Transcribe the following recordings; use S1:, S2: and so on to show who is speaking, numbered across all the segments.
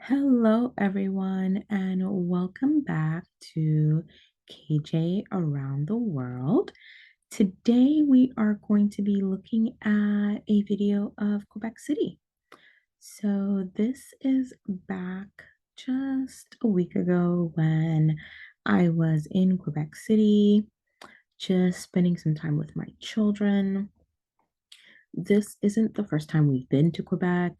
S1: Hello, everyone, and welcome back to KJ Around the World. Today, we are going to be looking at a video of Quebec City. So, this is back just a week ago when I was in Quebec City, just spending some time with my children. This isn't the first time we've been to Quebec.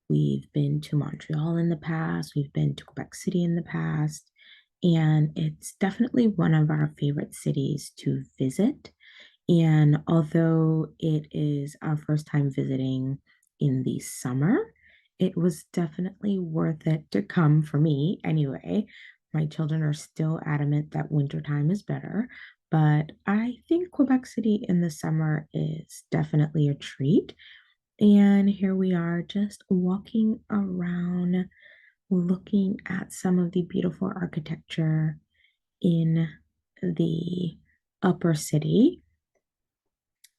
S1: We've been to Montreal in the past, we've been to Quebec City in the past, and it's definitely one of our favorite cities to visit. And although it is our first time visiting in the summer, it was definitely worth it to come for me anyway. My children are still adamant that wintertime is better, but I think Quebec City in the summer is definitely a treat. And here we are just walking around, looking at some of the beautiful architecture in the upper city.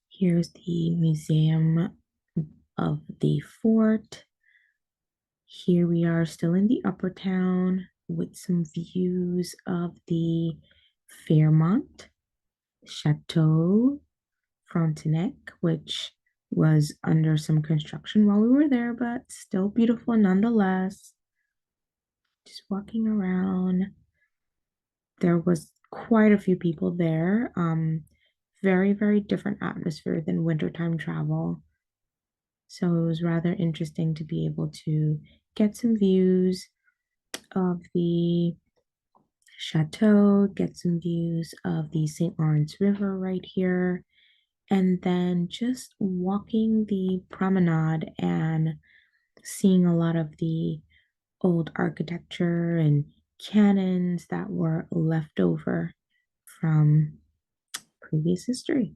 S1: Here's the Museum of the Fort. Here we are still in the upper town with some views of the Fairmont Chateau Frontenac, which was under some construction while we were there, but still beautiful nonetheless. Just walking around. There was quite a few people there. Very, very different atmosphere than wintertime travel. So it was rather interesting to be able to get some views of the chateau, get some views of the St. Lawrence River right here, and then just walking the promenade and seeing a lot of the old architecture and cannons that were left over from previous history.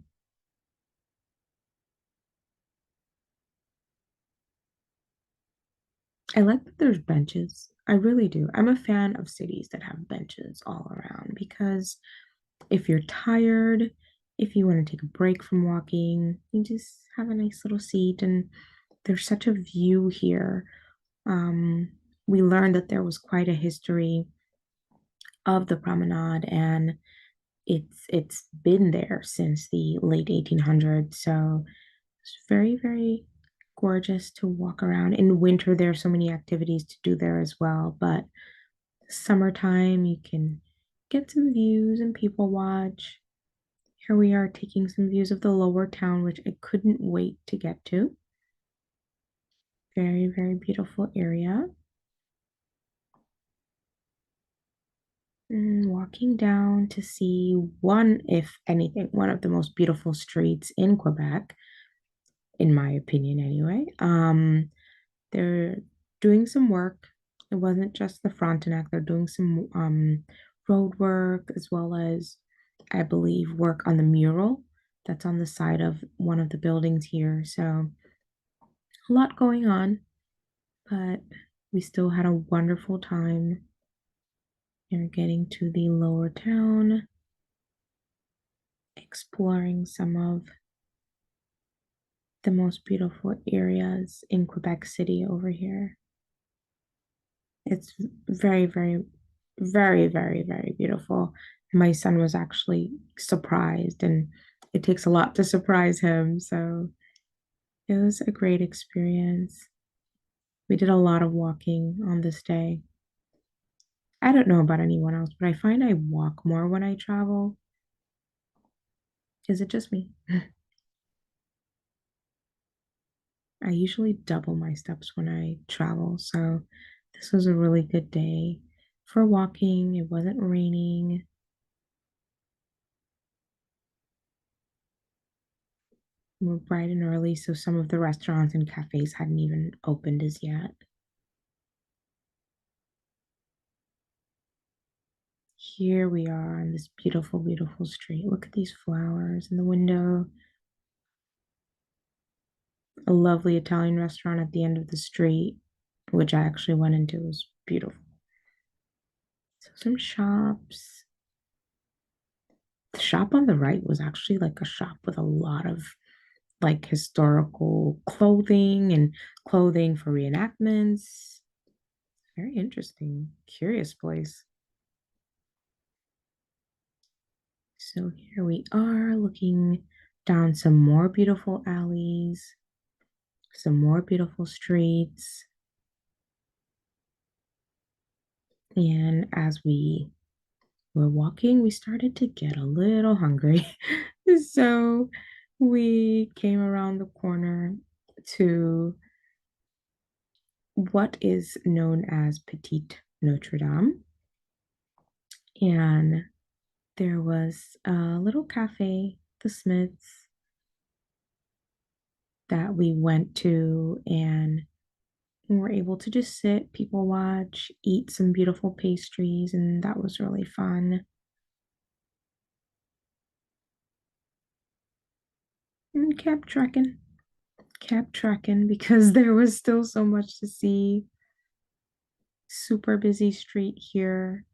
S1: I like that there's benches. I really do. I'm a fan of cities that have benches all around because if you're tired, if you want to take a break from walking, you just have a nice little seat and there's such a view here. Um, we learned that there was quite a history of the promenade and it's been there since the late 1800s. So it's very, very gorgeous to walk around. In winter, there are so many activities to do there as well. But summertime, you can get some views and people watch. Here we are taking some views of the lower town, which I couldn't wait to get to. Very, very beautiful area. Walking down to see one, if anything, one of the most beautiful streets in Quebec, in my opinion, anyway. They're doing some work. It wasn't just the Frontenac, they're doing some road work as well as, I believe, work on the mural that's on the side of one of the buildings here. So a lot going on, but we still had a wonderful time. And getting to the lower town, exploring some of the most beautiful areas in Quebec City over here. It's very, very, very, very, very beautiful. My son was actually surprised, and it takes a lot to surprise him. So it was a great experience. We did a lot of walking on this day. I don't know about anyone else, but I find I walk more when I travel. Is it just me? I usually double my steps when I travel. So this was a really good day for walking. It wasn't raining. We were bright and early, so some of the restaurants and cafes hadn't even opened as yet. Here we are on this beautiful, beautiful street. Look at these flowers in the window. A lovely Italian restaurant at the end of the street, which I actually went into, was beautiful. So some shops. The shop on the right was actually like a shop with a lot of like historical clothing and clothing for reenactments. Very interesting. Curious place. So here we are looking down some more beautiful alleys, some more beautiful streets. And as we were walking, we started to get a little hungry. So we came around the corner to what is known as Petit Notre Dame. And there was a little cafe, the Smiths, that we went to, and we were able to just sit, people watch, eat some beautiful pastries, and that was really fun. And kept trekking because there was still so much to see. Super busy street here.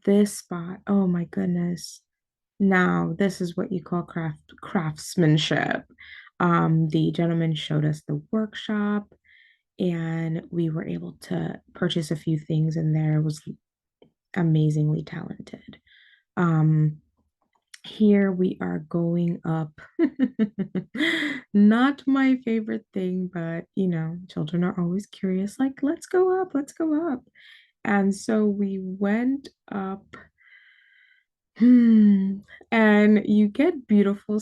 S1: This spot, oh my goodness. Now, this is what you call craftsmanship. The gentleman showed us the workshop and we were able to purchase a few things in there. It was amazingly talented. Um, Here we are going up. Not my favorite thing, but children are always curious, like, let's go up, let's go up. And so we went up. And you get beautiful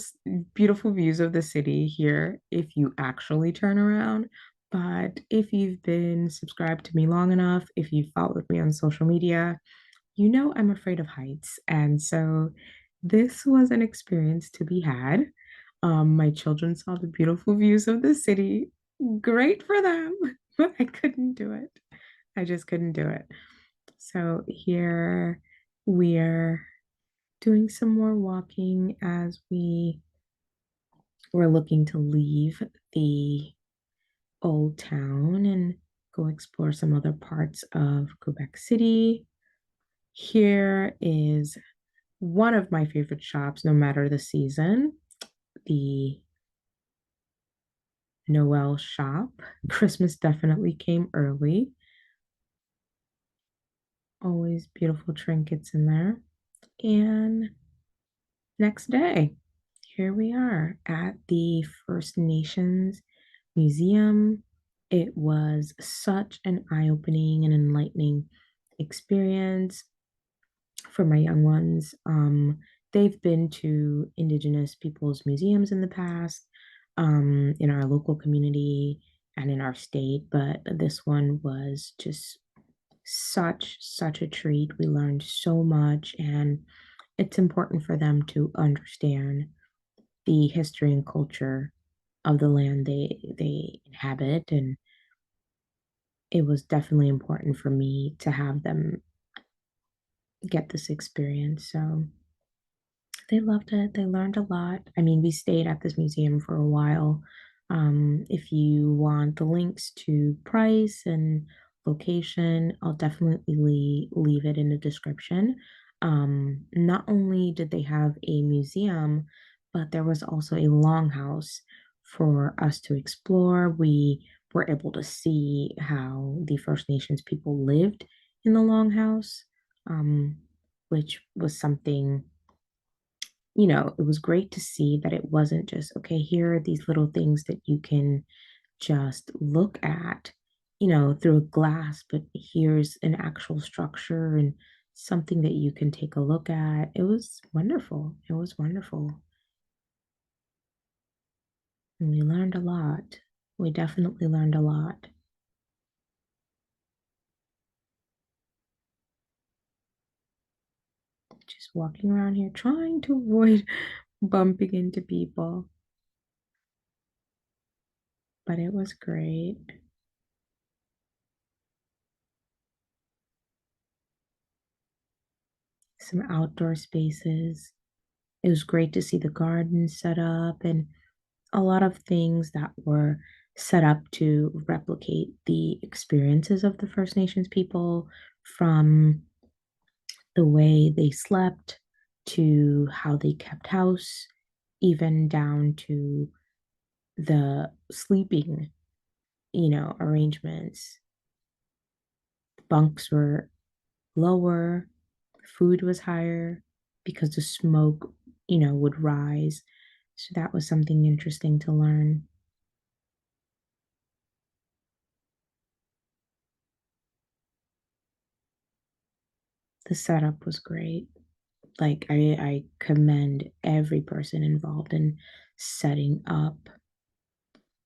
S1: views of the city here if you actually turn around. But if you've been subscribed to me long enough, if you've followed me on social media, you know I'm afraid of heights. And so this was an experience to be had. My children saw the beautiful views of the city. Great for them, but I couldn't do it. I just couldn't do it. So here we're doing some more walking as we were looking to leave the old town and go explore some other parts of Quebec City. Here is one of my favorite shops, no matter the season, the Noel shop. Christmas definitely came early. Always beautiful trinkets in there. And next day, here we are at the First Nations Museum. It was such an eye-opening and enlightening experience for my young ones. They've been to Indigenous peoples' museums in the past, in our local community and in our state, but this one was just such a treat. We learned so much, and it's important for them to understand the history and culture of the land they inhabit, and it was definitely important for me to have them get this experience. So they loved it. They learned a lot. I mean, we stayed at this museum for a while. If you want the links to price and location, I'll definitely leave it in the description. Not only did they have a museum, but there was also a longhouse for us to explore. We were able to see how the First Nations people lived in the longhouse, um, which was something, it was great to see that it wasn't just, okay, here are these little things that you can just look at, through a glass, but here's an actual structure and something that you can take a look at. It was wonderful. It was wonderful. And we learned a lot. We definitely learned a lot. Just walking around here trying to avoid bumping into people, but it was great. Some outdoor spaces. It was great to see the garden set up and a lot of things that were set up to replicate the experiences of the First Nations people, from the way they slept to how they kept house, even down to the sleeping, arrangements. bunks were lower, food was higher because the smoke, would rise. So that was something interesting to learn. The setup was great. Like I commend every person involved in setting up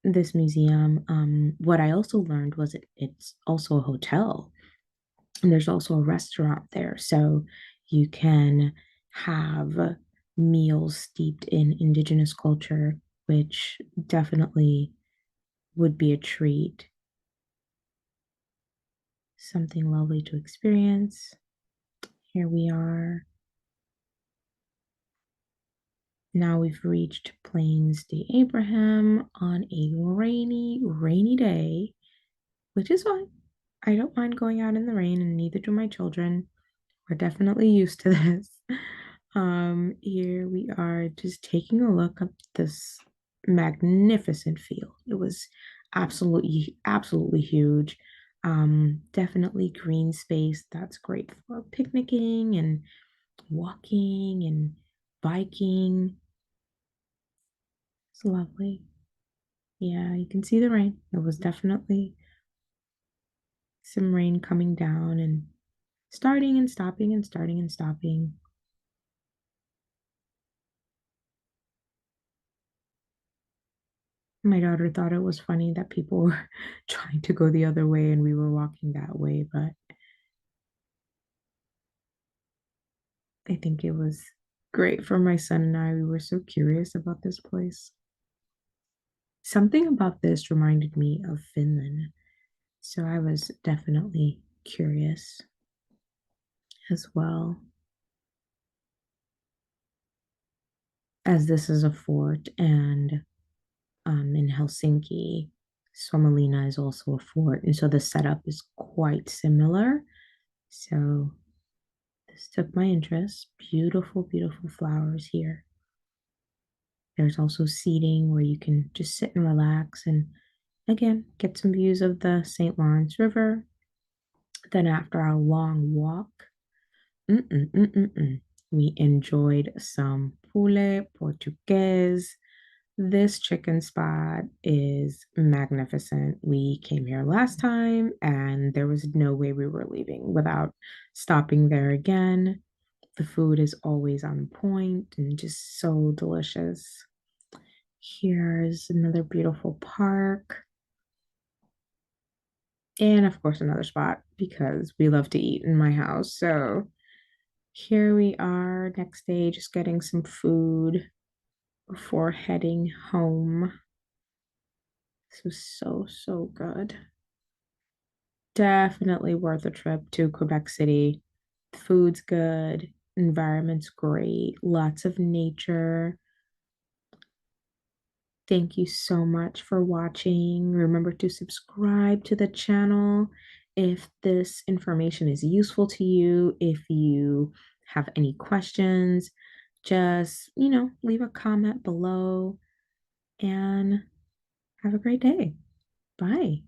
S1: this museum. What I also learned was it's also a hotel, and there's also a restaurant there, so you can have meals steeped in indigenous culture, which definitely would be a treat, something lovely to experience. Here we are. Now we've reached Plains de Abraham on a rainy day, which is fine. I don't mind going out in the rain, and neither do my children. We're definitely used to this. Here we are just taking a look at this magnificent field. It was absolutely huge. Definitely green space that's great for picnicking and walking and biking. It's lovely. Yeah, you can see the rain. There was definitely some rain coming down and starting and stopping and starting and stopping. My daughter thought it was funny that people were trying to go the other way and we were walking that way, but I think it was great for my son and I. We were so curious about this place. Something about this reminded me of Finland, so I was definitely curious as well, as this is a fort, and in Helsinki, Suomenlinna is also a fort, and so the setup is quite similar. So this took my interest. Beautiful, beautiful flowers here. There's also seating where you can just sit and relax and again get some views of the St. Lawrence River. Then after our long walk, we enjoyed some poulet portuguese. This chicken spot is magnificent. We came here last time and there was no way we were leaving without stopping there again. The food is always on point and just so delicious. Here's another beautiful park. And of course, another spot because we love to eat in my house. So here we are, next day, just getting some food before heading home. This was so, so good. Definitely worth a trip to Quebec City. Food's good, environment's great, lots of nature. Thank you so much for watching. Remember to subscribe to the channel if this information is useful to you. If you have any questions, just, leave a comment below and have a great day. Bye.